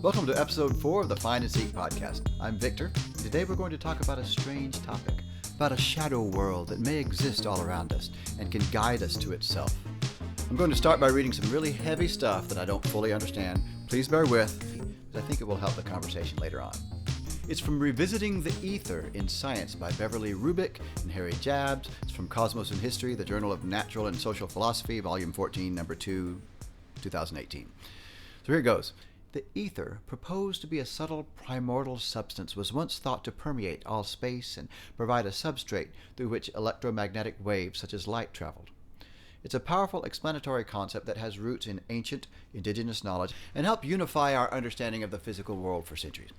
Welcome to episode 4 of the Find and Seek podcast. I'm Victor, and today we're going to talk about a strange topic, about a shadow world that may exist all around us and can guide us to itself. I'm going to start by reading some really heavy stuff that I don't fully understand. Please bear with, because I think it will help the conversation later on. It's from Revisiting the Ether in Science by Beverly Rubik and Harry Jabs. It's from Cosmos and History, the Journal of Natural and Social Philosophy, Volume 14, Number 2, 2018. So here it goes. The ether, proposed to be a subtle primordial substance, was once thought to permeate all space and provide a substrate through which electromagnetic waves such as light traveled. It's a powerful explanatory concept that has roots in ancient indigenous knowledge and helped unify our understanding of the physical world for centuries.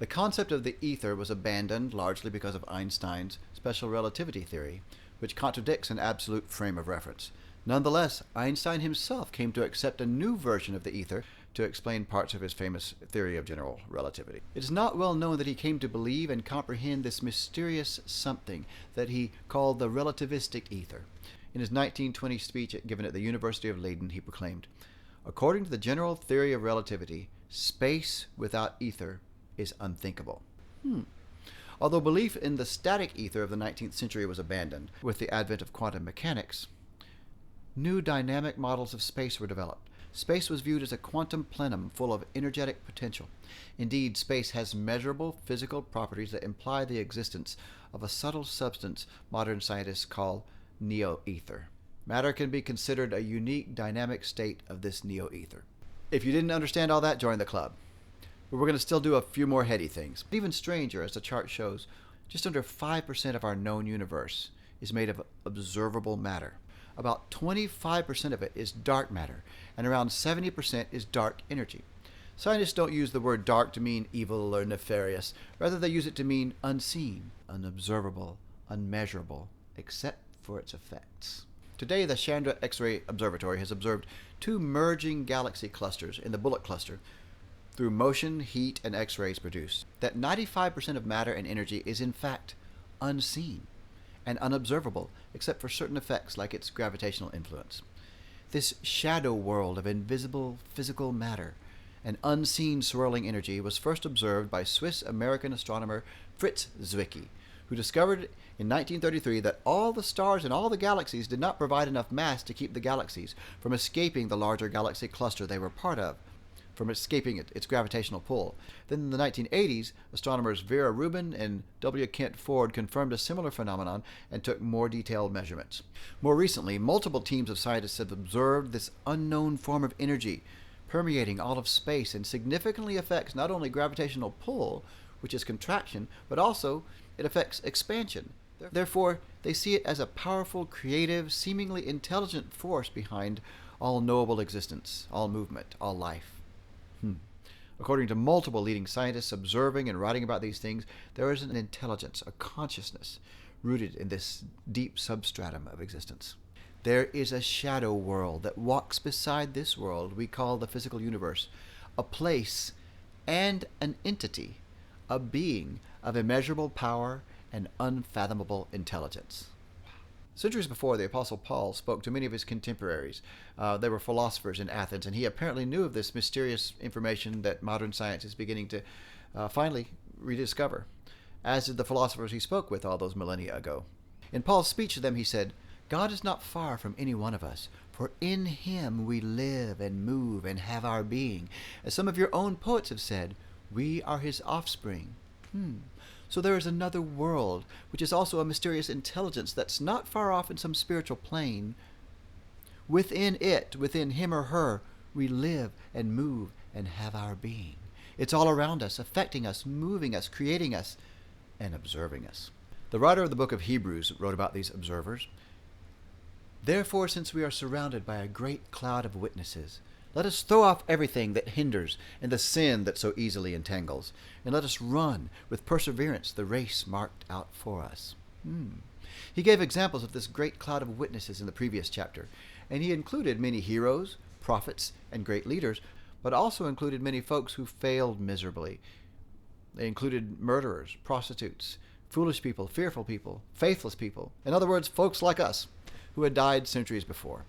The concept of the ether was abandoned largely because of Einstein's special relativity theory, which contradicts an absolute frame of reference. Nonetheless, Einstein himself came to accept a new version of the ether to explain parts of his famous theory of general relativity. It is not well known that he came to believe and comprehend this mysterious something that he called the relativistic ether. In his 1920 speech given at the University of Leiden, he proclaimed, "According to the general theory of relativity, space without ether is unthinkable." Although belief in the static ether of the 19th century was abandoned with the advent of quantum mechanics, new dynamic models of space were developed. Space was viewed as a quantum plenum full of energetic potential. Indeed, space has measurable physical properties that imply the existence of a subtle substance modern scientists call Neo-Aether. Matter can be considered a unique dynamic state of this Neo-Aether. If you didn't understand all that, join the club. But we're going to still do a few more heady things. Even stranger, as the chart shows, just under 5% of our known universe is made of observable matter. About 25% of it is dark matter, and around 70% is dark energy. Scientists don't use the word dark to mean evil or nefarious. Rather, they use it to mean unseen, unobservable, unmeasurable, except for its effects. Today, the Chandra X-ray Observatory has observed two merging galaxy clusters in the Bullet Cluster through motion, heat, and X-rays produced. That 95% of matter and energy is in fact unseen and unobservable, except for certain effects like its gravitational influence. This shadow world of invisible physical matter and unseen swirling energy was first observed by Swiss-American astronomer Fritz Zwicky, who discovered in 1933 that all the stars in all the galaxies did not provide enough mass to keep the galaxies from escaping the larger galaxy cluster they were part of, from escaping its gravitational pull. Then in the 1980s, astronomers Vera Rubin and W. Kent Ford confirmed a similar phenomenon and took more detailed measurements. More recently, multiple teams of scientists have observed this unknown form of energy permeating all of space and significantly affects not only gravitational pull, which is contraction, but also it affects expansion. Therefore, they see it as a powerful, creative, seemingly intelligent force behind all knowable existence, all movement, all life. According to multiple leading scientists observing and writing about these things, there is an intelligence, a consciousness, rooted in this deep substratum of existence. There is a shadow world that walks beside this world we call the physical universe, a place and an entity, a being of immeasurable power and unfathomable intelligence. Centuries before, the Apostle Paul spoke to many of his contemporaries. They were philosophers in Athens, and he apparently knew of this mysterious information that modern science is beginning to finally rediscover, as did the philosophers he spoke with all those millennia ago. In Paul's speech to them, he said, "God is not far from any one of us, for in him we live and move and have our being. As some of your own poets have said, we are his offspring." So there is another world, which is also a mysterious intelligence that's not far off in some spiritual plane. Within it, within him or her, we live and move and have our being. It's all around us, affecting us, moving us, creating us, and observing us. The writer of the book of Hebrews wrote about these observers. "Therefore, since we are surrounded by a great cloud of witnesses, let us throw off everything that hinders and the sin that so easily entangles, and let us run with perseverance the race marked out for us." He gave examples of this great cloud of witnesses in the previous chapter, and he included many heroes, prophets, and great leaders, but also included many folks who failed miserably. They included murderers, prostitutes, foolish people, fearful people, faithless people. In other words, folks like us, who had died centuries before.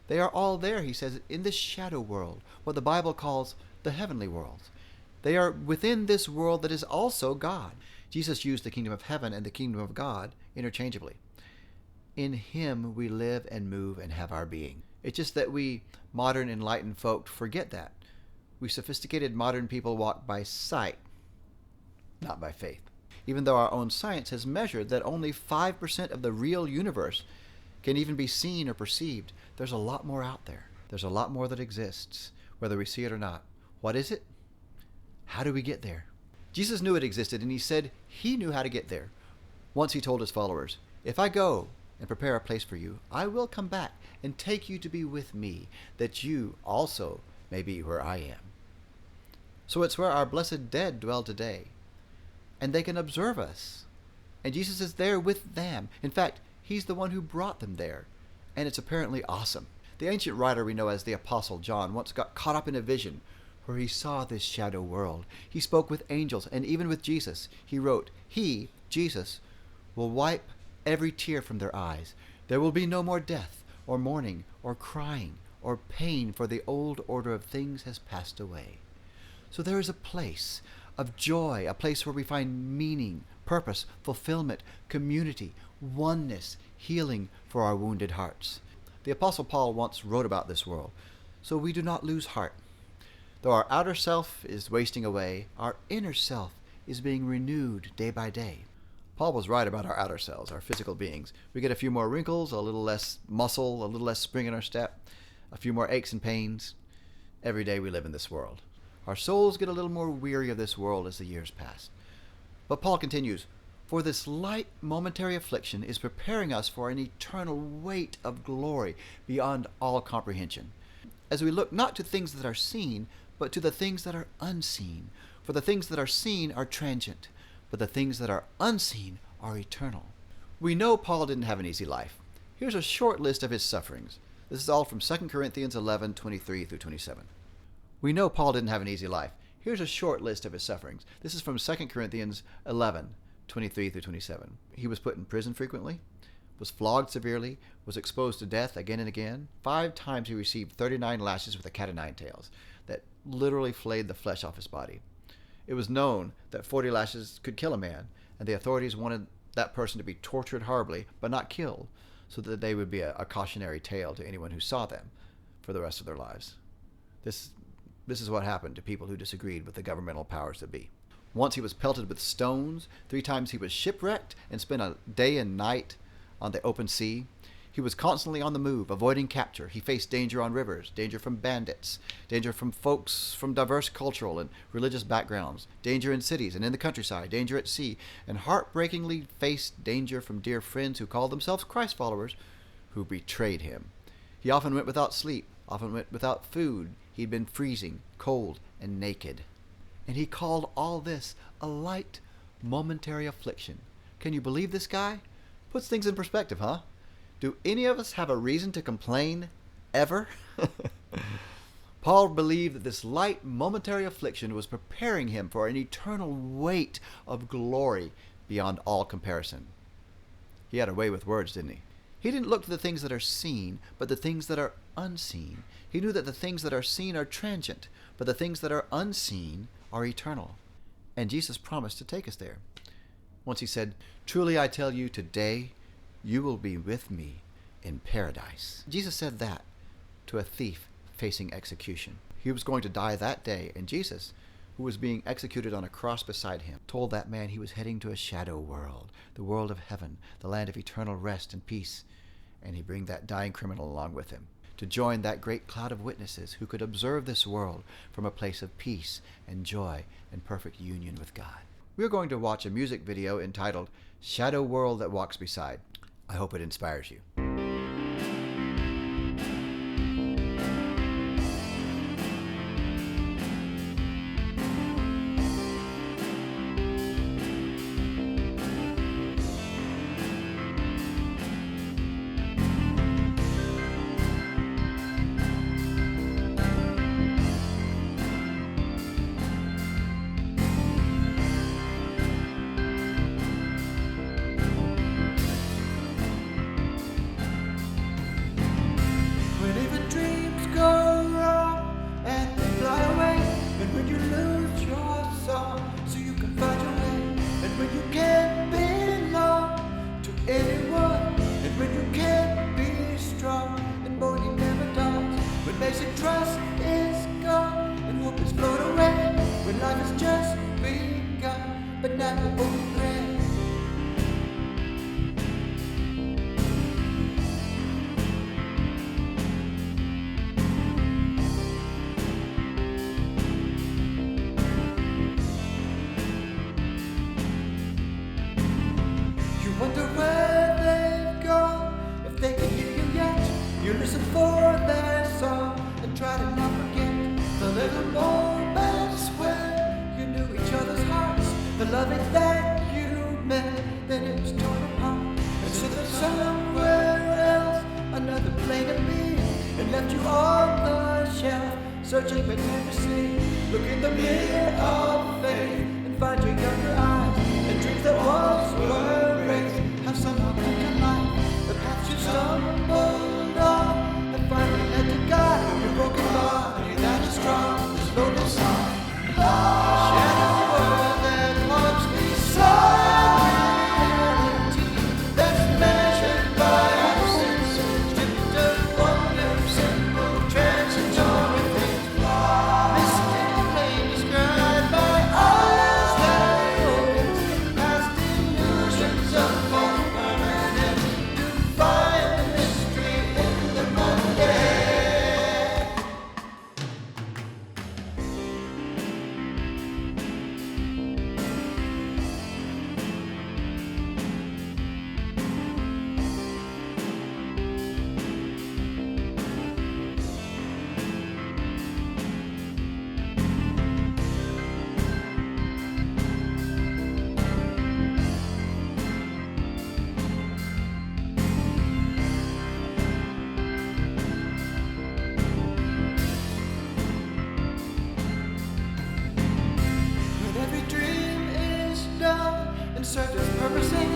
They are all there, he says, in this shadow world, what the Bible calls the heavenly worlds. They are within this world that is also God. Jesus used the kingdom of heaven and the kingdom of God interchangeably. In him we live and move and have our being. It's just that we modern enlightened folk forget that. We sophisticated modern people walk by sight, not by faith. Even though our own science has measured that only 5% of the real universe can even be seen or perceived, there's a lot more out there. There's a lot more that exists, whether we see it or not. What is it? How do we get there? Jesus knew it existed, and he said he knew how to get there. Once he told his followers, "If I go and prepare a place for you, I will come back and take you to be with me, that you also may be where I am." So it's where our blessed dead dwell today, and they can observe us. And Jesus is there with them. In fact, he's the one who brought them there, and it's apparently awesome. The ancient writer we know as the Apostle John once got caught up in a vision where he saw this shadow world. He spoke with angels, and even with Jesus. He wrote, "He, Jesus, will wipe every tear from their eyes. There will be no more death, or mourning, or crying, or pain, for the old order of things has passed away." So there is a place of joy, a place where we find meaning, purpose, fulfillment, community, oneness, healing for our wounded hearts. The Apostle Paul once wrote about this world, so we do not lose heart. Though our outer self is wasting away, our inner self is being renewed day by day. Paul was right about our outer selves, our physical beings. We get a few more wrinkles, a little less muscle, a little less spring in our step, a few more aches and pains every day we live in this world. Our souls get a little more weary of this world as the years pass. But Paul continues, "For this light momentary affliction is preparing us for an eternal weight of glory beyond all comprehension, as we look not to things that are seen, but to the things that are unseen. For the things that are seen are transient, but the things that are unseen are eternal." We know Paul didn't have an easy life. Here's a short list of his sufferings. This is all from 2 Corinthians 11:23 through 27. We know Paul didn't have an easy life. Here's a short list of his sufferings. This is from 2 Corinthians 11:23 through 27. He was put in prison frequently, was flogged severely, was exposed to death again and again. 5 times he received 39 lashes with a cat o' nine tails that literally flayed the flesh off his body. It was known that 40 lashes could kill a man, and the authorities wanted that person to be tortured horribly, but not killed, so that they would be a cautionary tale to anyone who saw them for the rest of their lives. This is what happened to people who disagreed with the governmental powers that be. Once he was pelted with stones. 3 times he was shipwrecked and spent a day and night on the open sea. He was constantly on the move, avoiding capture. He faced danger on rivers, danger from bandits, danger from folks from diverse cultural and religious backgrounds, danger in cities and in the countryside, danger at sea, and heartbreakingly faced danger from dear friends who called themselves Christ followers, who betrayed him. He often went without sleep, often went without food. He'd been freezing, cold, and naked. And he called all this a light, momentary affliction. Can you believe this guy? Puts things in perspective, huh? Do any of us have a reason to complain, ever? Paul believed that this light, momentary affliction was preparing him for an eternal weight of glory beyond all comparison. He had a way with words, didn't he? He didn't look to the things that are seen, but the things that are unseen. He knew that the things that are seen are transient, but the things that are unseen are eternal. And Jesus promised to take us there. Once he said, "Truly I tell you, today you will be with me in paradise." Jesus said that to a thief facing execution. He was going to die that day, and Jesus, who was being executed on a cross beside him, told that man he was heading to a shadow world, the world of heaven, the land of eternal rest and peace, and he'd bring that dying criminal along with him to join that great cloud of witnesses who could observe this world from a place of peace and joy and perfect union with God. We're going to watch a music video entitled "Shadow World That Walks Beside." I hope it inspires you. like an open grave. You wonder where they've gone, if they can hear you yet. You listen for their song and try to not forget the little moments when you knew each other's hearts, the loving that you meant, then it was torn apart. And so that somewhere else, another plane of being, and left you on the shelf, searching but never see. Look in the mirror of faith and find your younger eyes, and dreams that once were erased have somehow come to life. The paths you stumbled on and finally led to God. Your broken body that is strong, this lonely song. Shadow world that walks beside reality that's measured by our senses, stripped of wonder, simple, transitory things. Mystic flame described by eyes that open past illusions of false permanence, to find the mystery in the mundane. When every dream is done and served its purpose in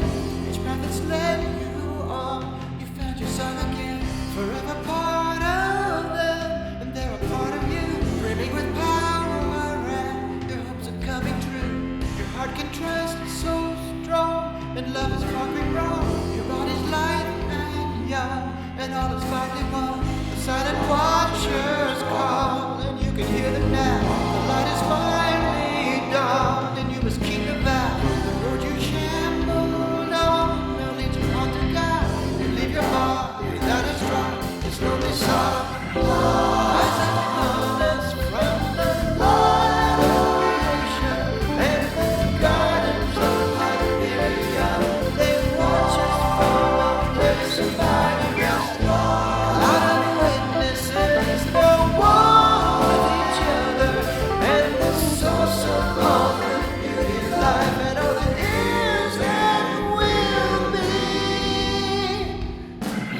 each path that's led you on, you found your song again, forever part of them, and they're a part of you, brimming with power and your hopes are coming true. Your heart can trust so strong, and love is conquering wrong. Your body's light and young, and all is finally won. The silent watchers call, and you can hear them now. The light is finally dawned, and you must keep your vow. The road you shambled on now leads you on to God. You leave your body that is strong, it's lonely song. Rise up upon us from the light of creation, and the gardens of Hyperion, they watch us from a place of mighty rest. Cloud of witnesses, they're one with each other, and the source of all the beauty, life, and all that is and will be.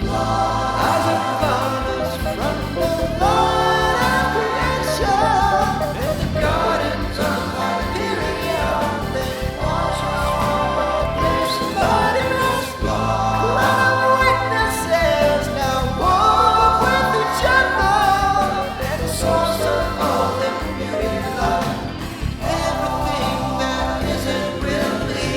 Rise upon us from the light of creation, in the gardens of Hyperion, they watch us from a place of mighty rest. Cloud of witnesses now walk with each other, and the source of all the beauty, love, everything that is and will be.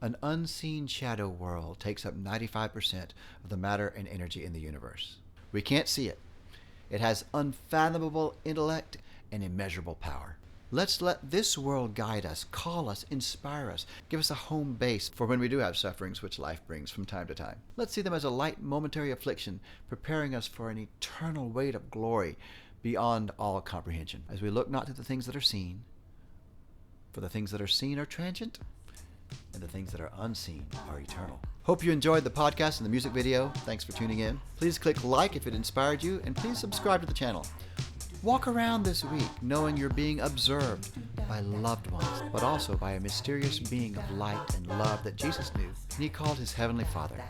An unseen shadow world takes up 95% of the matter and energy in the universe. We can't see it. It has unfathomable intellect and immeasurable power. Let's let this world guide us, call us, inspire us, give us a home base for when we do have sufferings which life brings from time to time. Let's see them as a light momentary affliction, preparing us for an eternal weight of glory beyond all comprehension. As we look not to the things that are seen, for the things that are seen are transient, and the things that are unseen are eternal. Hope you enjoyed the podcast and the music video. Thanks for tuning in. Please click like if it inspired you, and please subscribe to the channel. Walk around this week knowing you're being observed by loved ones, but also by a mysterious being of light and love that Jesus knew, and he called his Heavenly Father.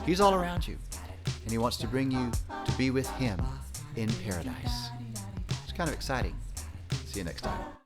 He's all around you, and he wants to bring you to be with him in paradise. It's kind of exciting. See you next time.